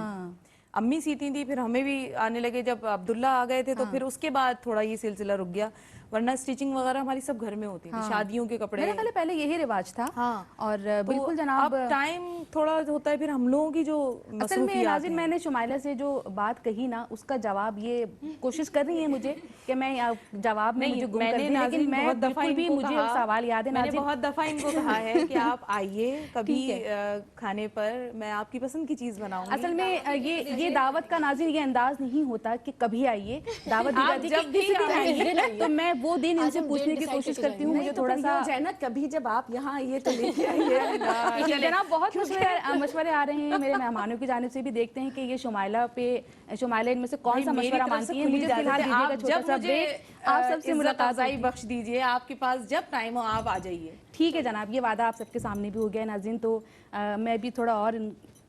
امی سیتی تھی، پھر ہمیں بھی آنے لگے جب عبداللہ آ گئے تھے تو پھر اس کے بعد تھوڑا یہ سلسلہ رک گیا، ورنہ اسٹیچنگ وغیرہ ہماری سب گھر میں ہوتی تھی. شادیوں کے کپڑے
میرے خیال پہلے یہی رواج تھا.
ہاں
اور بالکل جناب
اب ٹائم تھوڑا ہوتا ہے پھر ہم لوگوں کی جو
اصل میں ناظرین میں نے شمائلہ سے جو بات کہی نا اس کا جواب یہ کوشش کر رہی ہیں مجھے کہ میں جواب میں مجھے گم کر دیں، لیکن میں بالکل بھی مجھے سوال یاد ہے.
میں نے بہت دفعہ ان کو کہا ہے کہ آپ آئیے کبھی کھانے پر، میں آپ کی پسند کی چیز بناؤں گی.
اصل میں یہ دعوت کا ناظرین یہ انداز نہیں ہوتا کہ کبھی آئیے، دعوت دی جاتی ہے کہ کسی دن آئیے، تو میں وہ دن ان سے پوچھنے کی کوشش کرتی ہوں. مجھے تھوڑا سا
نا کبھی جب آپ یہاں آئیے تو لے کے آئیے.
جناب بہت مشورے آ رہے ہیں میرے مہمانوں کی جانب سے بھی، دیکھتے ہیں کہ یہ شمائلہ ان میں سے کون سا مشورہ مانتی ہیں. مجھے اجازت دیجیے گا چھوٹا سا بریک، آپ سب سے ملاقات
بخش دیجیے، آپ کے پاس جب ٹائم ہو آپ آ جائیے.
ٹھیک ہے جناب، یہ وعدہ آپ سب کے سامنے بھی ہو گیا ناظرین. تو میں بھی تھوڑا اور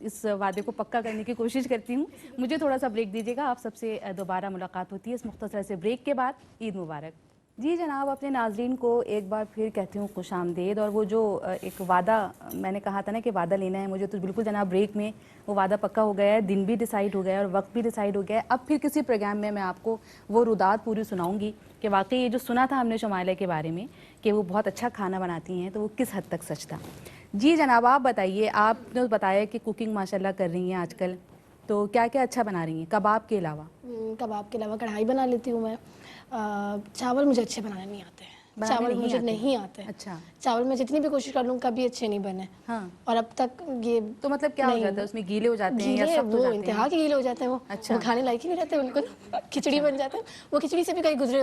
اس وعدے کو پکا کرنے کی کوشش کرتی ہوں. مجھے تھوڑا سا بریک دیجیے گا، آپ سب سے دوبارہ ملاقات ہوتی ہے اس مختصر سے بریک کے بعد. عید مبارک. جی جناب، اپنے ناظرین کو ایک بار پھر کہتی ہوں خوش آمدید. اور وہ جو ایک وعدہ میں نے کہا تھا نا کہ وعدہ لینا ہے مجھے، تو بالکل جناب بریک میں وہ وعدہ پکا ہو گیا ہے، دن بھی ڈیسائیڈ ہو گیا ہے اور وقت بھی ڈیسائیڈ ہو گیا ہے. اب پھر کسی پروگرام میں آپ کو وہ رودات پوری سناؤں گی کہ واقعی یہ جو سنا تھا ہم نے شمائلہ کے بارے میں کہ وہ بہت اچھا کھانا بناتی ہیں تو وہ کس حد تک سچ تھا. جی جناب آپ بتائیے، آپ نے بتایا کہ کوکنگ ماشاءاللہ کر رہی ہیں آج کل، تو کیا کیا اچھا بنا رہی ہیں کباب کے علاوہ؟
کباب کے علاوہ کڑھائی بنا لیتی ہوں میں. چاول مجھے اچھے بنانے نہیں آتے ہیں، چاول مجھے نہیں آتے.
اچھا.
چاول میں جتنی بھی کوشش کر لوں کبھی اچھے نہیں بنے.
ہاں.
اور اب تک یہ
تو مطلب کیا ہو جاتا ہے اس میں، گیلے ہو جاتے ہیں یا سخت ہو
وہ
جاتے ہیں؟
انتہا کے گیلے ہو جاتے ہیں، وہ کھانے لائق ہی نہیں رہتے بالکل. کھچڑی بن جاتا ہے، وہ کھچڑی سے بھی کہیں گزرے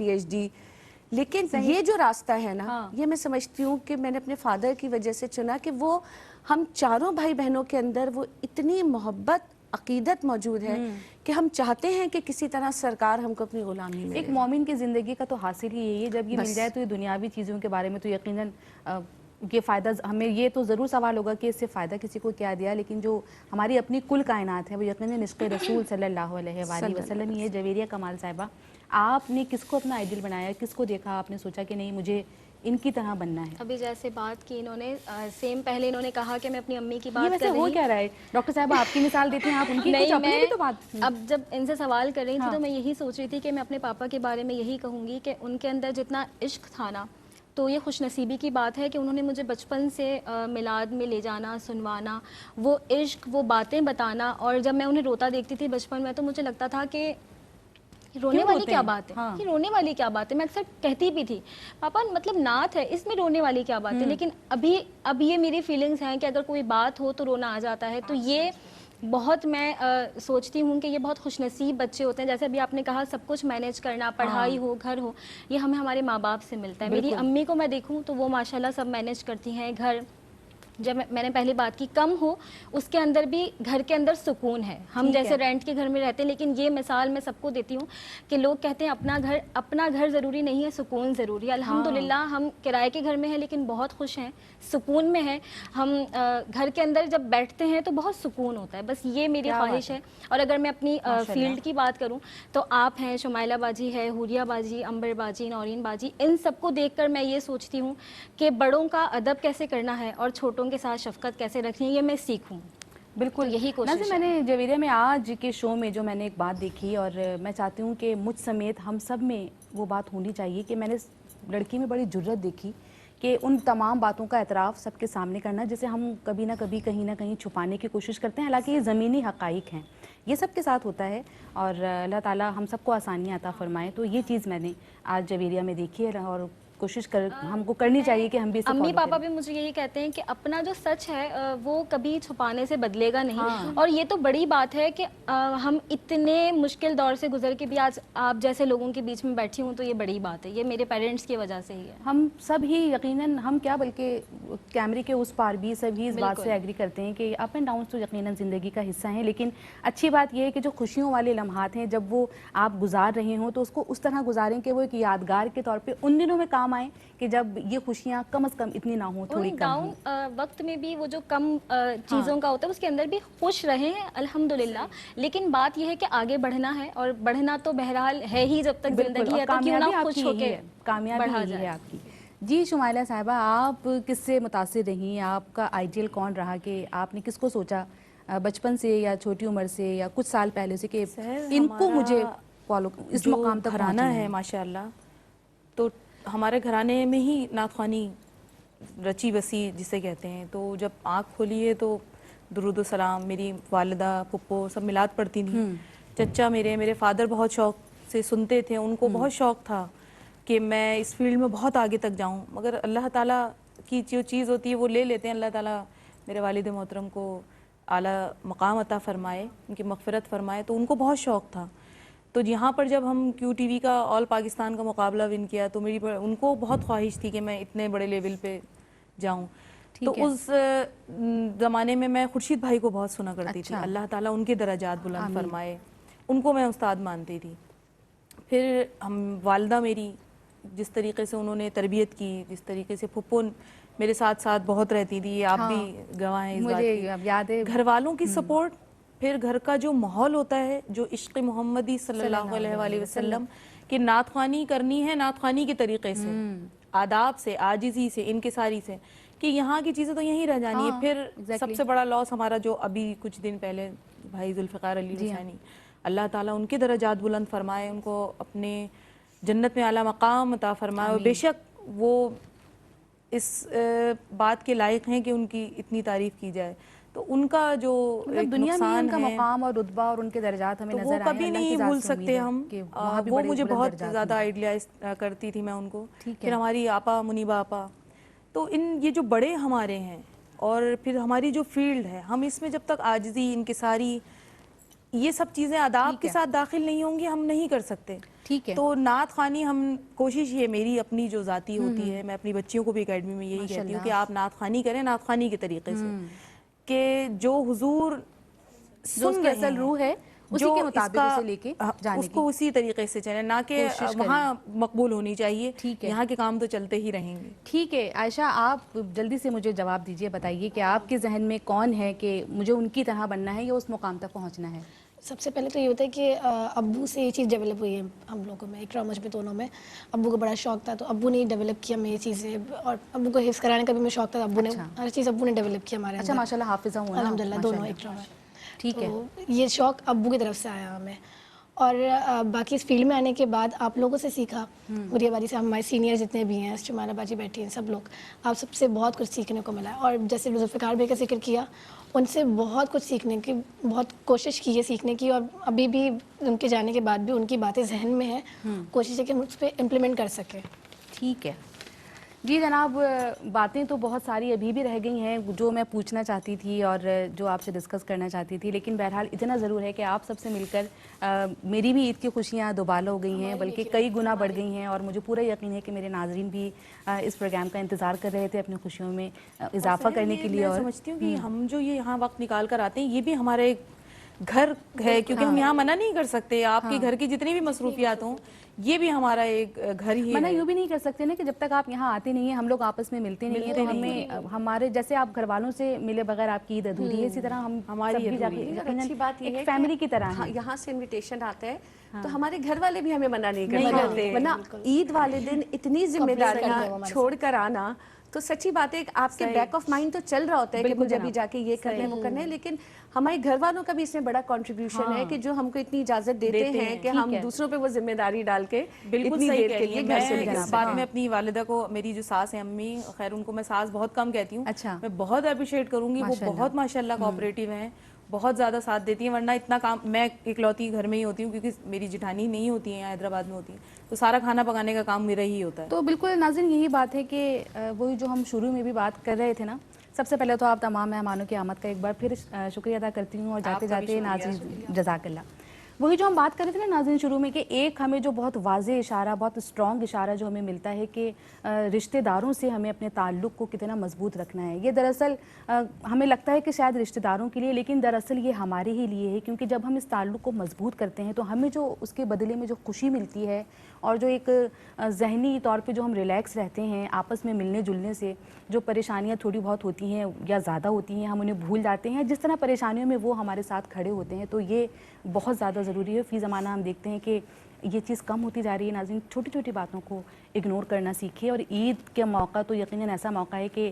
PhD, لیکن یہ جو راستہ ہے نا یہ میں سمجھتی ہوں کہ میں نے اپنے فادر کی وجہ سے چنا کہ وہ ہم چاروں بھائی بہنوں کے اندر وہ اتنی محبت عقیدت موجود ہے کہ ہم چاہتے ہیں کہ کسی طرح سرکار ہم کو اپنی غلامی میں
ایک مومن کی زندگی کا تو حاصل ہی یہی ہے، جب یہ مل جائے تو یہ دنیاوی چیزوں کے بارے میں تو یقیناً یہ فائدہ ہمیں یہ تو ضرور سوال ہوگا کہ اس سے فائدہ کسی کو کیا دیا، لیکن جو ہماری اپنی کل کائنات ہے وہ یقیناً عشق رسول صلی اللہ علیہ وآلہ وسلم ہی ہے۔ جویریہ کمال صاحبہ، آپ نے کس کو اپنا آئیڈل بنایا، کس کو دیکھا آپ نے سوچا کہ نہیں مجھے ان کی طرح بننا ہے؟
ابھی جیسے بات کی انہوں نے سیم پہلے انہوں نے کہا کہ میں اپنی امی کی
یہ
بات
ویسے
کر
ہو
رہی
کیا رہا ہے ڈاکٹر صاحب، آپ کی مثال دیتے ہیں، آپ ان کی کچھ اپنی بھی تو بات
اب جب ان سے سوال کر رہی تھی تو میں یہی سوچ رہی تھی کہ میں اپنے پاپا کے بارے میں یہی کہوں گی کہ ان کے اندر جتنا عشق تھا نا، تو یہ خوش نصیبی کی بات ہے کہ انہوں نے مجھے بچپن سے میلاد میں لے جانا، سنوانا، وہ عشق، وہ باتیں بتانا، اور جب میں انہیں روتا دیکھتی تھی بچپن میں تو مجھے لگتا تھا کہ رونے والی کیا بات ہے، کہ رونے والی کیا بات ہے۔ میں اکثر کہتی بھی تھی پاپا مطلب نعت ہے، اس میں رونے والی کیا بات ہے، لیکن اب یہ میری فیلنگز ہیں کہ اگر کوئی بات ہو تو رونا آ جاتا ہے۔ تو یہ بہت میں سوچتی ہوں کہ یہ بہت خوش نصیب بچے ہوتے ہیں، جیسے ابھی آپ نے کہا سب کچھ مینیج کرنا، پڑھائی ہو، گھر ہو، یہ ہمیں ہمارے ماں باپ سے ملتا ہے۔ میری امی کو میں دیکھوں تو وہ ماشاءاللہ سب مینیج کرتی ہیں، گھر جب میں نے پہلی بات کی کم ہو اس کے اندر بھی گھر کے اندر سکون ہے۔ ہم جیسے رینٹ کے گھر میں رہتے ہیں، لیکن یہ مثال میں سب کو دیتی ہوں کہ لوگ کہتے ہیں اپنا گھر ضروری نہیں ہے، سکون ضروری ہے۔ الحمدللہ ہم کرائے کے گھر میں ہیں لیکن بہت خوش ہیں، سکون میں ہیں۔ ہم گھر کے اندر جب بیٹھتے ہیں تو بہت سکون ہوتا ہے، بس یہ میری خواہش ہے۔ اور اگر میں اپنی فیلڈ کی بات کروں تو آپ ہیں، شمائلہ باجی ہے، حوریہ باجی، امبر باجی، نورین باجی، ان سب کو دیکھ کر میں یہ سوچتی ہوں کہ بڑوں کا ادب کیسے کرنا ہے اور چھوٹوں کے ساتھ شفقت کیسے رکھنی ہے، یہ میں سیکھوں۔
بالکل
یہی کوشش
ناظرین، میں نے جویریہ میں آج کے شو میں جو میں نے ایک بات دیکھی اور میں چاہتی ہوں کہ مجھ سمیت ہم سب میں وہ بات ہونی چاہیے کہ میں نے لڑکی میں بڑی جرت دیکھی کہ ان تمام باتوں کا اعتراف سب کے سامنے کرنا جسے ہم کبھی نہ کبھی کہیں نہ کہیں چھپانے کی کوشش کرتے ہیں، حالانکہ یہ زمینی حقائق ہیں، یہ سب کے ساتھ ہوتا ہے اور اللہ تعالیٰ ہم سب کو آسانیاں عطا فرمائے۔ تو یہ چیز میں نے آج جویریہ میں دیکھی ہے اور کوشش ہم کو کرنی چاہیے کہ ہم بھی اسے
امی
فالو
پاپا
کریں۔
بھی مجھے یہی کہتے ہیں کہ اپنا جو سچ ہے وہ کبھی چھپانے سے بدلے گا نہیں، اور یہ تو بڑی بات ہے کہ ہم اتنے مشکل دور سے گزر کے بھی آج آپ جیسے لوگوں کے بیچ میں بیٹھی ہوں تو یہ بڑی بات ہے، یہ میرے پیرنٹس کی وجہ سے ہی ہے۔
ہم سب ہی یقیناً، ہم کیا بلکہ کیمرے کے اس پار بھی سب ہی اس بات سے ایگری کرتے ہیں کہ اپ اینڈ ڈاؤنس تو یقیناً زندگی کا حصہ ہیں، لیکن اچھی بات یہ ہے کہ جو خوشیوں والے لمحات ہیں جب وہ آپ گزار رہے ہوں تو اس کو اس طرح گزاریں کہ وہ ایک یادگار کے طور پہ ان دنوں میں کام آئیں کہ جب یہ خوشیاں کم از کم اتنی نہ ہوں، تھوڑی کم ہوں۔
ڈاؤن وقت میں بھی وہ جو کم چیزوں کا ہوتا ہے اس کے اندر بھی خوش رہے ہیں الحمدللہ، لیکن بات یہ ہے کہ آگے بڑھنا ہے، اور بڑھنا تو بہرحال ہے ہی، جب تک زندگی ہے تو کیوں نہ خوش ہو کے
کامیابی یہی ہے آپ کی۔ جی شمائلہ صاحبہ، آپ کس سے متاثر رہی؟ آپ کا آئیڈیل کون رہا کہ آپ نے کس کو سوچا بچپن سے یا چھوٹی عمر سے یا کچھ سال پہلے سے کہ ان کو مجھے فالو اس مقام تک
گھرانہ ہے ماشاءاللہ؟ تو ہمارے گھرانے میں ہی نعت خوانی رچی بسی جسے کہتے ہیں، تو جب آنکھ کھولی ہے تو درود و سلام، میری والدہ پھپھو سب میلاد پڑھتی تھیں، چچا میرے فادر بہت شوق سے سنتے تھے، ان کو بہت شوق تھا کہ میں اس فیلڈ میں بہت آگے تک جاؤں، مگر اللہ تعالیٰ کی جو چیز ہوتی ہے وہ لے لیتے ہیں۔ اللہ تعالیٰ میرے والد محترم کو اعلیٰ مقام عطا فرمائے، ان کی مغفرت فرمائے، تو ان کو بہت شوق تھا۔ تو یہاں پر جب ہم کیو ٹی وی کا آل پاکستان کا مقابلہ ون کیا تو ان کو بہت خواہش تھی کہ میں اتنے بڑے لیول پہ جاؤں۔ تو اس زمانے میں خورشید بھائی کو بہت سنا کرتی تھی، اللہ تعالیٰ ان کے درجات بلند فرمائے، ان کو میں استاد مانتی تھی۔ پھر والدہ میری جس طریقے سے انہوں نے تربیت کی، جس طریقے سے پھپھو میرے ساتھ بہت رہتی تھی، آپ بھی گواہ ہیں اس بات کی،
یاد ہے
گھر والوں کی سپورٹ، پھر گھر کا جو ماحول ہوتا ہے، جو عشق محمدی صلی اللہ علیہ وآلہ وسلم کہ نعت خوانی کرنی ہے نعت خوانی کے طریقے سے، آداب سے، عاجزی سے، انکساری سے، کہ یہاں کی چیزیں تو یہیں رہ جانی ہے۔ پھر سب سے بڑا لاس ہمارا جو ابھی کچھ دن پہلے بھائی ذوالفقار علی حسینی، اللہ تعالیٰ ان کے درجات بلند فرمائے، ان کو اپنے جنت میں اعلیٰ مقام عطا فرمائے، اور بے شک وہ اس بات کے لائق ہیں کہ ان کی اتنی تعریف کی جائے۔ تو ان کا جو ایک
دنیا میں ان کا
نقصان ہے
مقام اور رتبہ اور ان کے درجات ہمیں نظر
وہ
آئے،
کبھی نہیں بھول سکتے ہم۔ وہ مجھے بہت زیادہ
زیادہ
آئیڈیلائز کرتی تھی میں ان کو۔ پھر ہماری آپا منیبہ آپا، تو یہ جو بڑے ہمارے ہیں اور پھر ہماری جو فیلڈ ہے، ہم اس میں جب تک عاجزی، انکساری، یہ سب چیزیں آداب کے ساتھ داخل نہیں ہوں گی ہم نہیں کر سکتے.
ٹھیک ہے.
تو نعت خوانی ہم کوشش یہ میری اپنی جو ذاتی ہوتی ہے, میں اپنی بچیوں کو بھی اکیڈمی میں یہی کہتی ہوں کہ آپ نعت خوانی کریں نعت خوانی کے طریقے سے, کہ جو حضور سن رہے
اصل روح ہے اسی کے مطابق اسے لے کے جانے
اس کو اسی طریقے سے چلیں, نہ کہ وہاں مقبول ہونی چاہیے.
ٹھیک ہے,
یہاں کے کام تو چلتے ہی رہیں گے.
ٹھیک ہے عائشہ, آپ جلدی سے مجھے جواب دیجئے, بتائیے کہ آپ کے ذہن میں کون ہے کہ مجھے ان کی طرح بننا ہے یا اس مقام تک پہنچنا ہے؟
سب سے پہلے تو یہ ہوتا ہے کہ ابو سے یہ چیز ڈیولپ ہوئی ہے ہم لوگوں میں, اقرا مجھ میں دونوں میں. ابو کو بڑا شوق تھا تو ابو نے ڈیولپ کیا میں یہ چیزیں, اور ابو کو حفظ کرانے کا بھی میں شوق تھا, ابو نے ہر چیز ابو نے ڈیولپ کیا ہمارے.
اچھا ماشاء اللہ, حافظہ ہوں
الحمد للہ دونوں اقرا میں.
ٹھیک ہے,
یہ شوق ابو کی طرف سے آیا ہمیں. اور باقی اس فیلڈ میں آنے کے بعد آپ لوگوں سے سیکھا, گڑیا باری سے, ہمارے سینئر جتنے بھی ہیں, شمانہ باجی بیٹھی ہیں, سب لوگ, آپ سب سے بہت کچھ سیکھنے کو ملا ہے. اور جیسے ذوالفقار بھائی کا ذکر کیا, ان سے بہت کچھ سیکھنے کی بہت کوشش کی ہے سیکھنے کی, اور ابھی بھی ان کے جانے کے بعد بھی ان کی باتیں ذہن میں ہیں, کوشش ہے کہ ہم اس پہ امپلیمنٹ کر سکیں.
ٹھیک ہے جی جناب, باتیں تو بہت ساری ابھی بھی رہ گئی ہیں جو میں پوچھنا چاہتی تھی اور جو آپ سے ڈسکس کرنا چاہتی تھی, لیکن بہرحال اتنا ضرور ہے کہ آپ سب سے مل کر میری بھی عید کی خوشیاں دوبالا ہو گئی ہیں, بلکہ کئی گنا بڑھ گئی ہیں, اور مجھے پورا یقین ہے کہ میرے ناظرین بھی اس پروگرام کا انتظار کر رہے تھے اپنی خوشیوں میں اضافہ کرنے کے لیے. اور
میں سمجھتی ہوں کہ ہم جو یہ یہاں وقت نکال کر آتے ہیں یہ بھی ہمارا ایک گھر ہے, کیونکہ ہم یہاں منع نہیں کر سکتے, آپ کے گھر کی جتنی بھی مصروفیات ہوں یہ بھی ہمارا ایک گھر ہی ہے.
منع یوں بھی نہیں کر سکتے نا کہ جب تک آپ یہاں آتے نہیں ہیں, ہم لوگ آپس میں ملتے نہیں ہیں, تو ہمیں ہمارے جیسے آپ گھر والوں سے ملے بغیر آپ کی عید ادھوری ہے, اسی طرح ہم
ہماری
اچھی بات یہ ہے
فیملی کی طرح ہے.
یہاں سے انویٹیشن آتا ہے تو ہمارے گھر والے بھی ہمیں منع نہیں کرتے, ورنہ عید والے دن اتنی ذمہ داریاں چھوڑ کر آنا, تو سچی بات ہے آپ کے بیک آف مائنڈ تو چل رہا ہوتا ہے کہ مجھے ابھی جا کے یہ کرنا ہے وہ کرنا ہے, لیکن ہمارے گھر والوں کا بھی اس میں بڑا کنٹریبیوشن ہے کہ جو ہم کو اتنی اجازت دیتے ہیں کہ ہم دوسروں پہ وہ ذمہ داری ڈال کے اتنی دیر کے لیے گھر سے نکل.
اس بات میں اپنی والدہ کو, میری جو ساس ہیں امی, خیر ان کو میں ساس بہت کم کہتی ہوں, میں بہت اپریشیٹ کروں گی, وہ بہت ماشاءاللہ کوآپریٹیو ہیں, بہت زیادہ ساتھ دیتی ہیں. ورنہ اتنا کام, میں اکلوتی گھر میں ہی ہوتی ہوں کیونکہ میری جٹھانی نہیں ہوتی ہیں, حیدرآباد میں ہوتی ہیں, تو سارا کھانا پکانے کا کام میرا ہی ہوتا ہے.
تو بالکل ناظرین یہی بات ہے کہ وہی جو ہم شروع میں بھی بات کر رہے تھے نا, سب سے پہلے تو آپ تمام مہمانوں کی آمد کا ایک بار پھر شکریہ ادا کرتی ہوں, اور جاتے جاتے ناظرین جزاک اللہ. وہی جو ہم بات کر رہے تھے نا ناظرین شروع میں, کہ ایک ہمیں جو بہت واضح اشارہ, بہت اسٹرانگ اشارہ جو ہمیں ملتا ہے کہ رشتہ داروں سے ہمیں اپنے تعلق کو کتنا مضبوط رکھنا ہے. یہ دراصل ہمیں لگتا ہے کہ شاید رشتہ داروں کے لیے, لیکن دراصل یہ ہمارے ہی لیے ہے, کیونکہ جب ہم اس تعلق کو مضبوط کرتے ہیں تو ہمیں جو اس کے بدلے میں جو خوشی ملتی ہے, اور جو ایک ذہنی طور پہ جو ہم ریلیکس رہتے ہیں آپس میں ملنے جلنے سے, جو پریشانیاں تھوڑی بہت ہوتی ہیں یا زیادہ ہوتی ہیں ہم انہیں بھول جاتے ہیں, جس طرح پریشانیوں میں وہ ہمارے ساتھ کھڑے ہوتے ہیں, تو یہ بہت زیادہ ضروری ہے. فی زمانہ ہم دیکھتے ہیں کہ یہ چیز کم ہوتی جا رہی ہے. ناظرین چھوٹی چھوٹی باتوں کو اگنور کرنا سیکھیے, اور عید کے موقع تو یقیناً ایسا موقع ہے کہ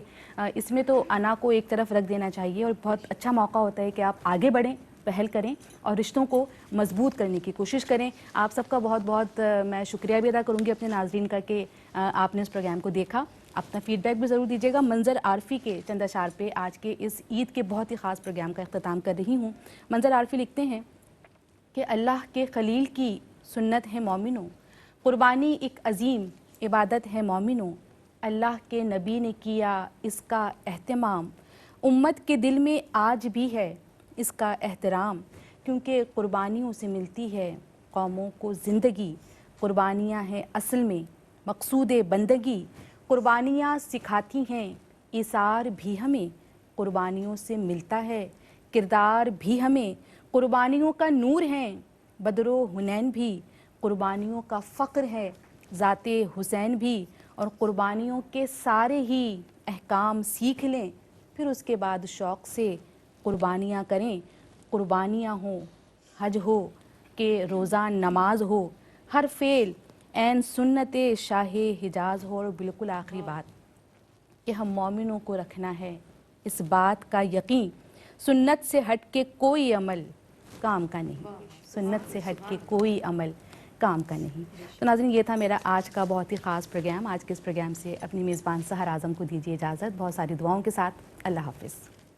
اس میں تو انا کو ایک طرف رکھ دینا چاہیے, اور بہت اچھا موقع ہوتا ہے کہ آپ آگے بڑھیں, پہل کریں اور رشتوں کو مضبوط کرنے کی کوشش کریں. آپ سب کا بہت بہت میں شکریہ بھی ادا کروں گی اپنے ناظرین کا کہ آپ نے اس پروگرام کو دیکھا. اپنا فیڈ بیک بھی ضرور دیجیے گا. منظر عارفی کے چند اشعار پہ آج کے اس عید کے بہت ہی خاص پروگرام کا اختتام کر رہی ہوں. منظر عارفی لکھتے ہیں کہ اللہ کے خلیل کی سنت ہے مومنوں, قربانی ایک عظیم عبادت ہے مومنوں, اللہ کے نبی نے کیا اس کا اہتمام, امت کے دل میں آج بھی ہے اس کا احترام, کیونکہ قربانیوں سے ملتی ہے قوموں کو زندگی, قربانیاں ہیں اصل میں مقصود بندگی, قربانیاں سکھاتی ہیں ایثار بھی ہمیں, قربانیوں سے ملتا ہے کردار بھی ہمیں, قربانیوں کا نور ہیں بدر و حنین بھی, قربانیوں کا فخر ہے ذات حسین بھی, اور قربانیوں کے سارے ہی احکام سیکھ لیں, پھر اس کے بعد شوق سے قربانیاں کریں, قربانیاں ہوں حج ہو کہ روزہ نماز ہو, ہر فعل عین سنت شاہ حجاز ہو. اور بالکل آخری بات کہ ہم مومنوں کو رکھنا ہے اس بات کا یقین, سنت سے ہٹ کے کوئی عمل کام کا نہیں, سنت سے ہٹ کے کوئی عمل کام کا نہیں. تو ناظرین یہ تھا میرا آج کا بہت ہی خاص پروگرام. آج کے اس پروگرام سے اپنی میزبان سحر اعظم کو دیجیے اجازت, بہت ساری دعاؤں کے ساتھ. اللہ حافظ.